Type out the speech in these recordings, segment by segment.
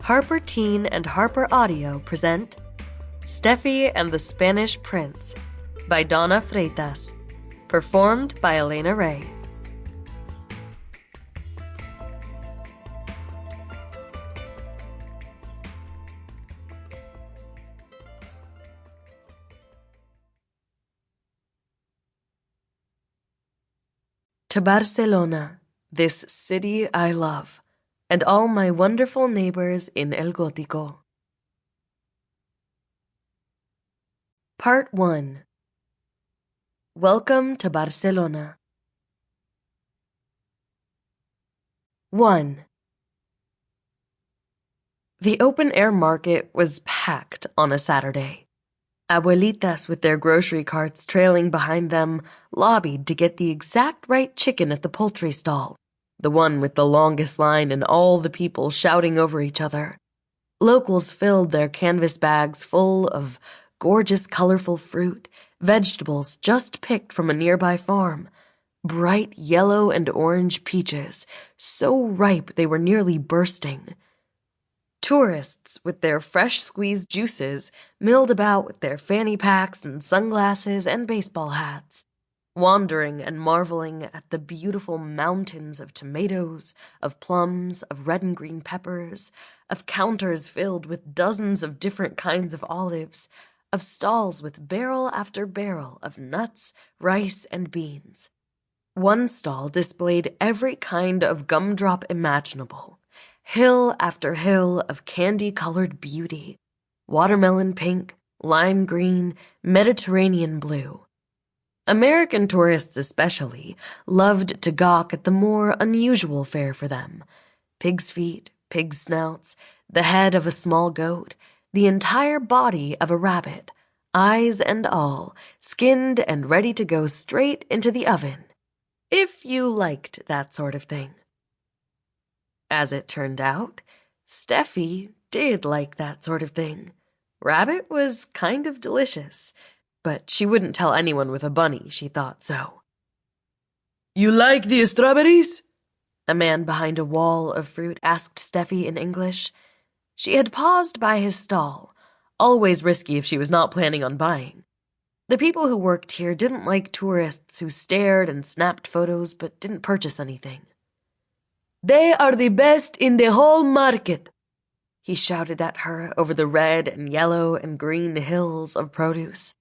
HarperTeen and Harper Audio present Stefi and the Spanish Prince by Donna Freitas, performed by Elena Rey. To Barcelona, this city I love, and all my wonderful neighbors in El Gótico. Part 1. Welcome to Barcelona. 1. The open-air market was packed on a Saturday. Abuelitas with their grocery carts trailing behind them lobbied to get the exact right chicken at the poultry stall, the one with the longest line and all the people shouting over each other. Locals filled their canvas bags full of gorgeous, colorful fruit, vegetables just picked from a nearby farm, bright yellow and orange peaches, so ripe they were nearly bursting. Tourists with their fresh-squeezed juices milled about with their fanny packs and sunglasses and baseball hats, wandering and marveling at the beautiful mountains of tomatoes, of plums, of red and green peppers, of counters filled with dozens of different kinds of olives, of stalls with barrel after barrel of nuts, rice, and beans. One stall displayed every kind of gumdrop imaginable, hill after hill of candy-colored beauty, watermelon pink, lime green, Mediterranean blue. American tourists especially loved to gawk at the more unusual fare for them: pig's feet, pig's snouts, the head of a small goat, the entire body of a rabbit, eyes and all, skinned and ready to go straight into the oven, if you liked that sort of thing. As it turned out, Stefi did like that sort of thing. Rabbit was kind of delicious, but she wouldn't tell anyone with a bunny she thought so. "You like the strawberries?" a man behind a wall of fruit asked Stefi in English. She had paused by his stall, always risky if she was not planning on buying. The people who worked here didn't like tourists who stared and snapped photos but didn't purchase anything. "They are the best in the whole market," he shouted at her over the red and yellow and green hills of produce.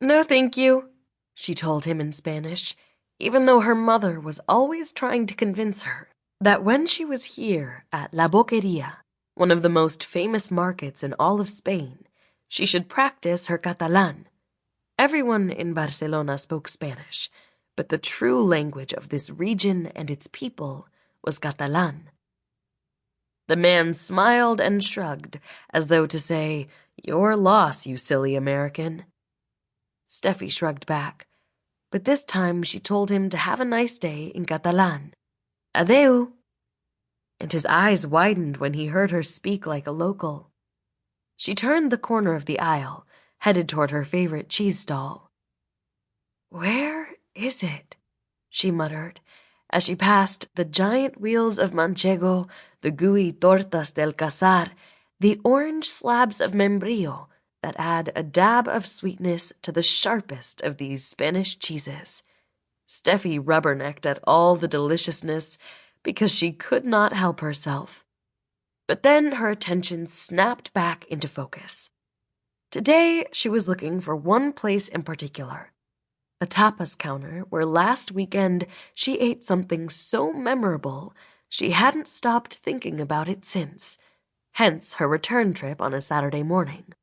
"No, thank you," she told him in Spanish, even though her mother was always trying to convince her that when she was here at La Boqueria, one of the most famous markets in all of Spain, she should practice her Catalan. Everyone in Barcelona spoke Spanish, but the true language of this region and its people was Catalan. The man smiled and shrugged, as though to say, "Your loss, you silly American." Stefi shrugged back, but this time she told him to have a nice day in Catalan. "Adeu." And his eyes widened when he heard her speak like a local. She turned the corner of the aisle, headed toward her favorite cheese stall. "Where is it?" she muttered, as she passed the giant wheels of manchego, the gooey tortas del casar, the orange slabs of membrillo that add a dab of sweetness to the sharpest of these Spanish cheeses. Stefi rubbernecked at all the deliciousness because she could not help herself. But then her attention snapped back into focus. Today she was looking for one place in particular, a tapas counter where last weekend she ate something so memorable she hadn't stopped thinking about it since, hence her return trip on a Saturday morning.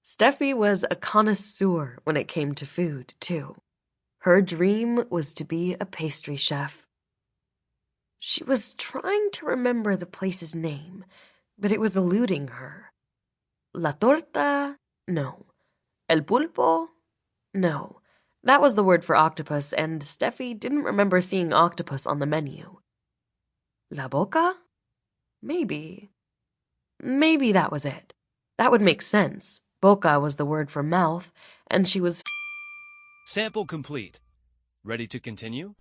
Stefi was a connoisseur when it came to food, too. Her dream was to be a pastry chef. She was trying to remember the place's name, but it was eluding her. La torta? No. El pulpo? No. That was the word for octopus, and Stefi didn't remember seeing octopus on the menu. La boca? Maybe. Maybe that was it. That would make sense. Boca was the word for mouth, and she was... Sample complete. Ready to continue?